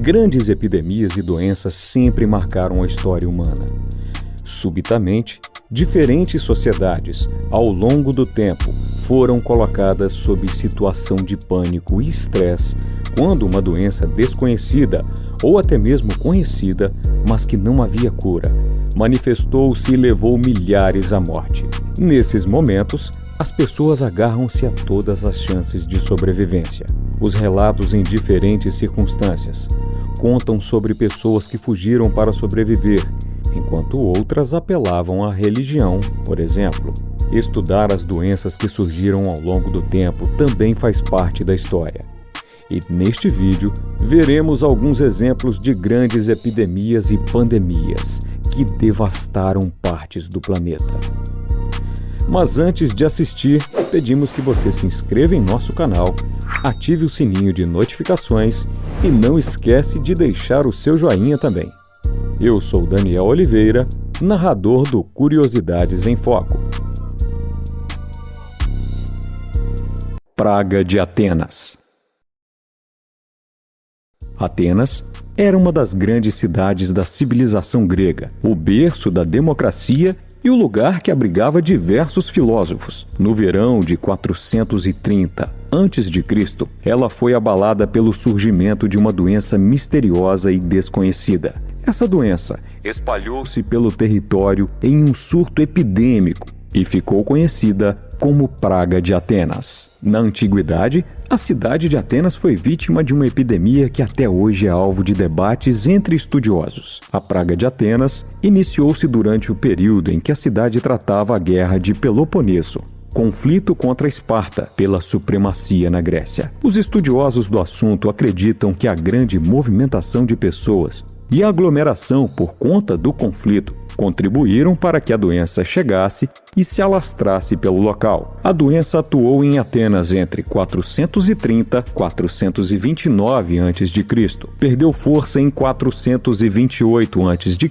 Grandes epidemias e doenças sempre marcaram a história humana. Subitamente, diferentes sociedades, ao longo do tempo, foram colocadas sob situação de pânico e estresse quando uma doença desconhecida, ou até mesmo conhecida, mas que não havia cura, manifestou-se e levou milhares à morte. Nesses momentos, as pessoas agarram-se a todas as chances de sobrevivência. Os relatos em diferentes circunstâncias contam sobre pessoas que fugiram para sobreviver, enquanto outras apelavam à religião, por exemplo. Estudar as doenças que surgiram ao longo do tempo também faz parte da história. E neste vídeo, veremos alguns exemplos de grandes epidemias e pandemias que devastaram partes do planeta. Mas antes de assistir, pedimos que você se inscreva em nosso canal, ative o sininho de notificações e não esquece de deixar o seu joinha também. Eu sou Daniel Oliveira, narrador do Curiosidades em Foco. Praga de Atenas. Atenas era uma das grandes cidades da civilização grega, o berço da democracia e o lugar que abrigava diversos filósofos. No verão de 430 a.C., ela foi abalada pelo surgimento de uma doença misteriosa e desconhecida. Essa doença espalhou-se pelo território em um surto epidêmico e ficou conhecida como Praga de Atenas. Na antiguidade, a cidade de Atenas foi vítima de uma epidemia que até hoje é alvo de debates entre estudiosos. A Praga de Atenas iniciou-se durante o período em que a cidade tratava a Guerra de Peloponeso, conflito contra Esparta pela supremacia na Grécia. Os estudiosos do assunto acreditam que a grande movimentação de pessoas e a aglomeração por conta do conflito contribuíram para que a doença chegasse e se alastrasse pelo local. A doença atuou em Atenas entre 430 e 429 a.C., perdeu força em 428 a.C.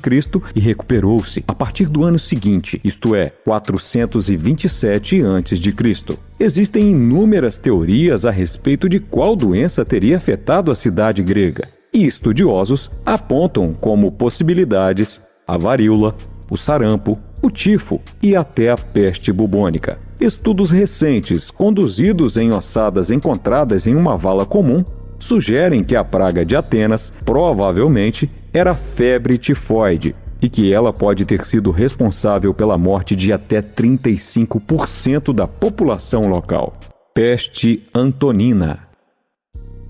e recuperou-se a partir do ano seguinte, isto é, 427 a.C. Existem inúmeras teorias a respeito de qual doença teria afetado a cidade grega, e estudiosos apontam como possibilidades a varíola, o sarampo, o tifo e até a peste bubônica. Estudos recentes, conduzidos em ossadas encontradas em uma vala comum, sugerem que a praga de Atenas provavelmente era febre tifoide e que ela pode ter sido responsável pela morte de até 35% da população local. Peste antonina.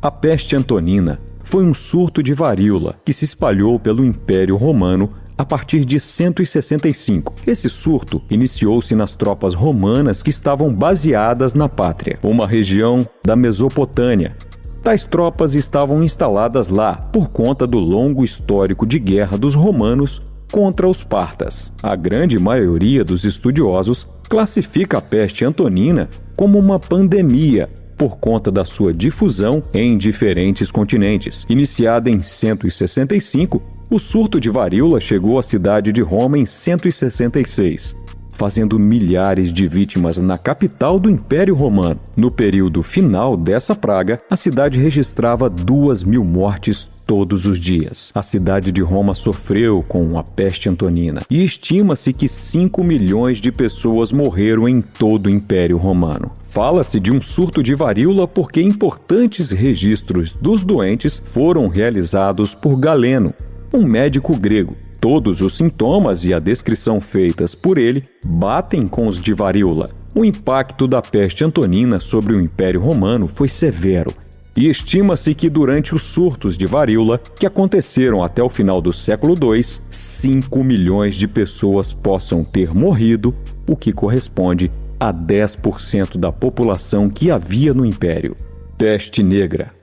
A peste antonina foi um surto de varíola que se espalhou pelo Império Romano a partir de 165. Esse surto iniciou-se nas tropas romanas que estavam baseadas na Pátria, uma região da Mesopotâmia. Tais tropas estavam instaladas lá por conta do longo histórico de guerra dos romanos contra os partas. A grande maioria dos estudiosos classifica a peste antonina como uma pandemia, por conta da sua difusão em diferentes continentes. Iniciada em 165, o surto de varíola chegou à cidade de Roma em 166, fazendo milhares de vítimas na capital do Império Romano. No período final dessa praga, a cidade registrava 2.000 mortes todos os dias. A cidade de Roma sofreu com a peste antonina e estima-se que 5 milhões de pessoas morreram em todo o Império Romano. Fala-se de um surto de varíola porque importantes registros dos doentes foram realizados por Galeno, um médico grego. Todos os sintomas e a descrição feitas por ele batem com os de varíola. O impacto da peste antonina sobre o Império Romano foi severo, e estima-se que durante os surtos de varíola, que aconteceram até o final do século II, 5 milhões de pessoas possam ter morrido, o que corresponde a 10% da população que havia no Império. Peste negra.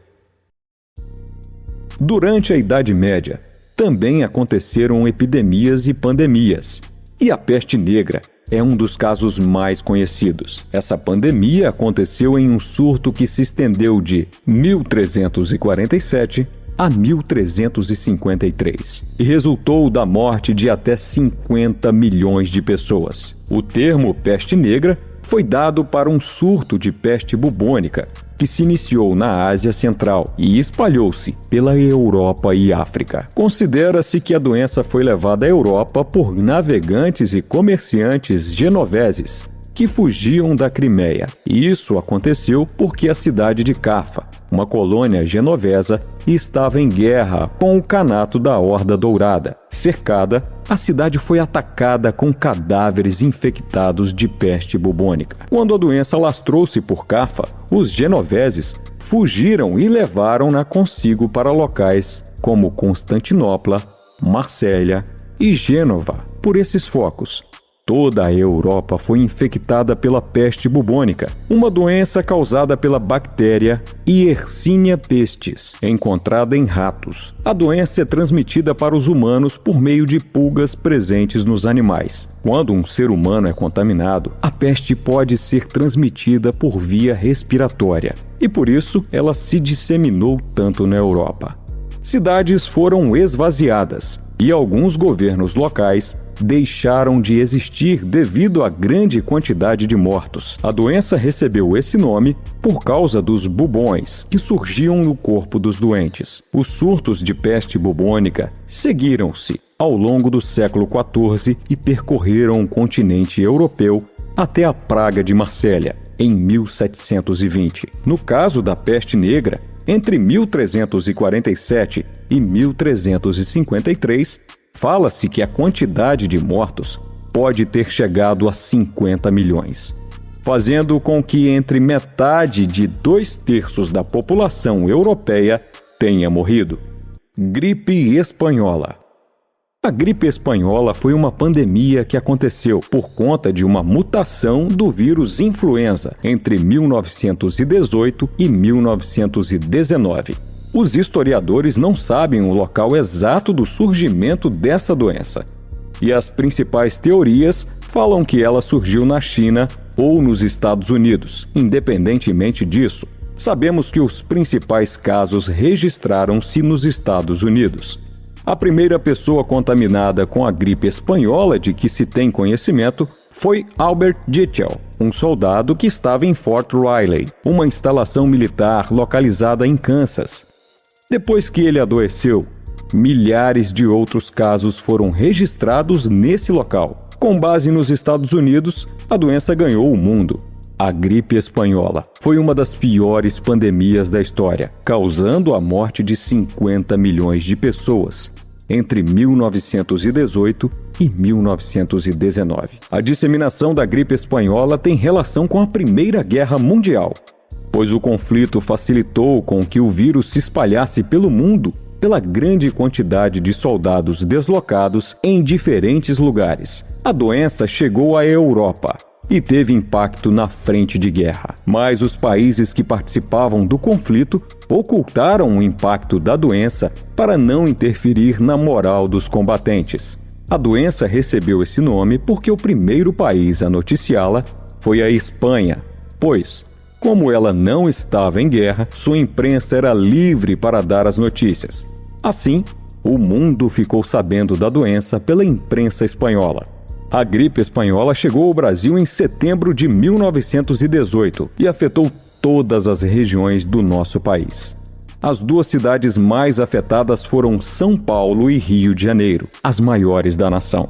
Durante a Idade Média, também aconteceram epidemias e pandemias, e a peste negra é um dos casos mais conhecidos. Essa pandemia aconteceu em um surto que se estendeu de 1347 a 1353 e resultou da morte de até 50 milhões de pessoas. O termo peste negra foi dado para um surto de peste bubônica que se iniciou na Ásia Central e espalhou-se pela Europa e África. Considera-se que a doença foi levada à Europa por navegantes e comerciantes genoveses que fugiam da Crimeia. Isso aconteceu porque a cidade de Cafa, uma colônia genovesa, estava em guerra com o Kanato da Horda Dourada. Cercada, a cidade foi atacada com cadáveres infectados de peste bubônica. Quando a doença alastrou-se por Cafa, os genoveses fugiram e levaram-na consigo para locais como Constantinopla, Marsella e Gênova. Por esses focos, toda a Europa foi infectada pela peste bubônica, uma doença causada pela bactéria Yersinia pestis, encontrada em ratos. A doença é transmitida para os humanos por meio de pulgas presentes nos animais. Quando um ser humano é contaminado, a peste pode ser transmitida por via respiratória, e por isso ela se disseminou tanto na Europa. Cidades foram esvaziadas e alguns governos locais deixaram de existir devido à grande quantidade de mortos. A doença recebeu esse nome por causa dos bubões que surgiam no corpo dos doentes. Os surtos de peste bubônica seguiram-se ao longo do século XIV e percorreram o continente europeu até a praga de Marsella, em 1720. No caso da peste negra, entre 1347 e 1353, fala-se que a quantidade de mortos pode ter chegado a 50 milhões, fazendo com que entre metade de 2/3 da população europeia tenha morrido. Gripe espanhola. A gripe espanhola foi uma pandemia que aconteceu por conta de uma mutação do vírus influenza entre 1918 e 1919. Os historiadores não sabem o local exato do surgimento dessa doença, e as principais teorias falam que ela surgiu na China ou nos Estados Unidos. Independentemente disso, sabemos que os principais casos registraram-se nos Estados Unidos. A primeira pessoa contaminada com a gripe espanhola de que se tem conhecimento foi Albert Dietschel, um soldado que estava em Fort Riley, uma instalação militar localizada em Kansas. Depois que ele adoeceu, milhares de outros casos foram registrados nesse local. Com base nos Estados Unidos, a doença ganhou o mundo. A gripe espanhola foi uma das piores pandemias da história, causando a morte de 50 milhões de pessoas entre 1918 e 1919. A disseminação da gripe espanhola tem relação com a Primeira Guerra Mundial, pois o conflito facilitou com que o vírus se espalhasse pelo mundo pela grande quantidade de soldados deslocados em diferentes lugares. A doença chegou à Europa e teve impacto na frente de guerra. Mas os países que participavam do conflito ocultaram o impacto da doença para não interferir na moral dos combatentes. A doença recebeu esse nome porque o primeiro país a noticiá-la foi a Espanha, pois, como ela não estava em guerra, sua imprensa era livre para dar as notícias. Assim, o mundo ficou sabendo da doença pela imprensa espanhola. A gripe espanhola chegou ao Brasil em setembro de 1918 e afetou todas as regiões do nosso país. As duas cidades mais afetadas foram São Paulo e Rio de Janeiro, as maiores da nação.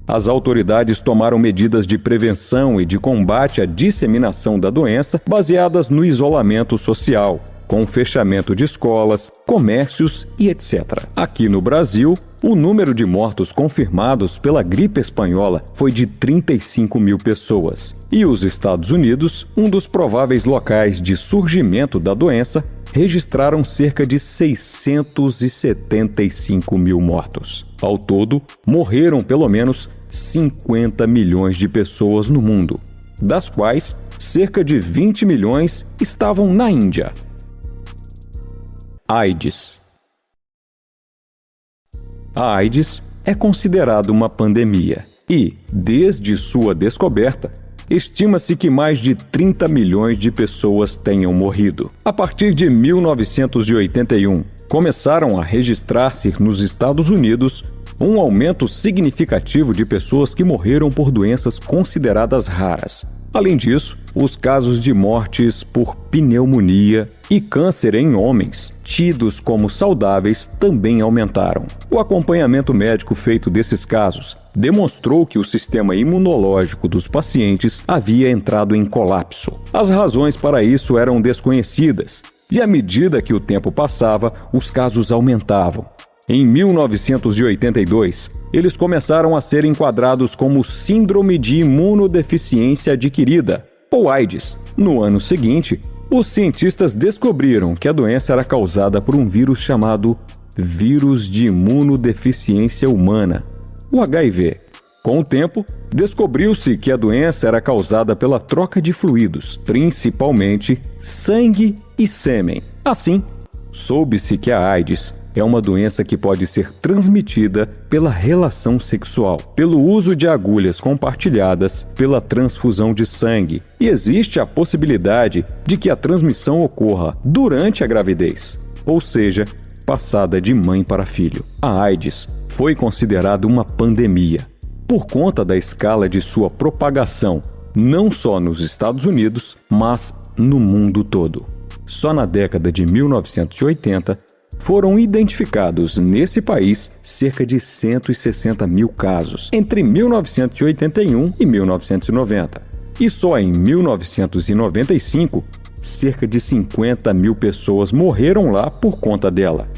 As autoridades tomaram medidas de prevenção e de combate à disseminação da doença baseadas no isolamento social, com o fechamento de escolas, comércios e etc. Aqui no Brasil, o número de mortos confirmados pela gripe espanhola foi de 35 mil pessoas. E os Estados Unidos, um dos prováveis locais de surgimento da doença, registraram cerca de 675 mil mortos. Ao todo, morreram pelo menos 50 milhões de pessoas no mundo, das quais cerca de 20 milhões estavam na Índia. AIDS. A AIDS é considerada uma pandemia e, desde sua descoberta, estima-se que mais de 30 milhões de pessoas tenham morrido. A partir de 1981, começaram a registrar-se nos Estados Unidos um aumento significativo de pessoas que morreram por doenças consideradas raras, Além disso, os casos de mortes por pneumonia e câncer em homens, tidos como saudáveis, também aumentaram. O acompanhamento médico feito desses casos demonstrou que o sistema imunológico dos pacientes havia entrado em colapso. As razões para isso eram desconhecidas, e à medida que o tempo passava, os casos aumentavam. Em 1982, eles começaram a ser enquadrados como Síndrome de Imunodeficiência Adquirida, ou AIDS. No ano seguinte, os cientistas descobriram que a doença era causada por um vírus chamado Vírus de Imunodeficiência Humana, o HIV. Com o tempo, descobriu-se que a doença era causada pela troca de fluidos, principalmente sangue e sêmen. Assim, soube-se que a AIDS é uma doença que pode ser transmitida pela relação sexual, pelo uso de agulhas compartilhadas, pela transfusão de sangue, e existe a possibilidade de que a transmissão ocorra durante a gravidez, ou seja, passada de mãe para filho. A AIDS foi considerada uma pandemia por conta da escala de sua propagação, não só nos Estados Unidos, mas no mundo todo. Só na década de 1980, foram identificados nesse país cerca de 160 mil casos, entre 1981 e 1990. E só em 1995, cerca de 50 mil pessoas morreram lá por conta dela.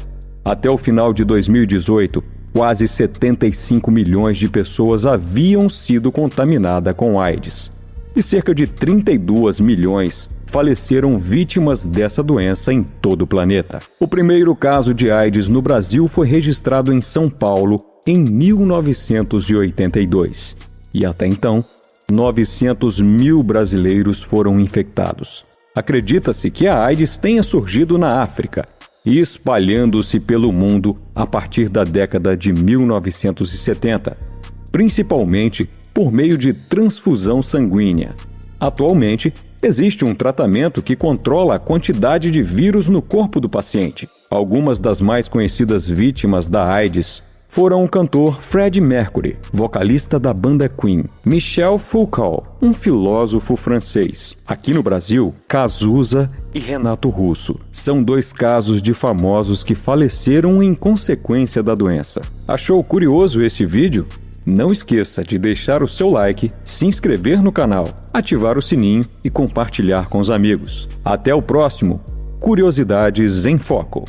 Até o final de 2018, quase 75 milhões de pessoas haviam sido contaminadas com AIDS. E cerca de 32 milhões faleceram vítimas dessa doença em todo o planeta. O primeiro caso de AIDS no Brasil foi registrado em São Paulo em 1982. E até então, 900 mil brasileiros foram infectados. Acredita-se que a AIDS tenha surgido na África e espalhando-se pelo mundo a partir da década de 1970, principalmente por meio de transfusão sanguínea. Atualmente, existe um tratamento que controla a quantidade de vírus no corpo do paciente. Algumas das mais conhecidas vítimas da AIDS foram o cantor Freddie Mercury, vocalista da banda Queen, Michel Foucault, um filósofo francês. Aqui no Brasil, Cazuza e Renato Russo. São dois casos de famosos que faleceram em consequência da doença. Achou curioso este vídeo? Não esqueça de deixar o seu like, se inscrever no canal, ativar o sininho e compartilhar com os amigos. Até o próximo Curiosidades em Foco.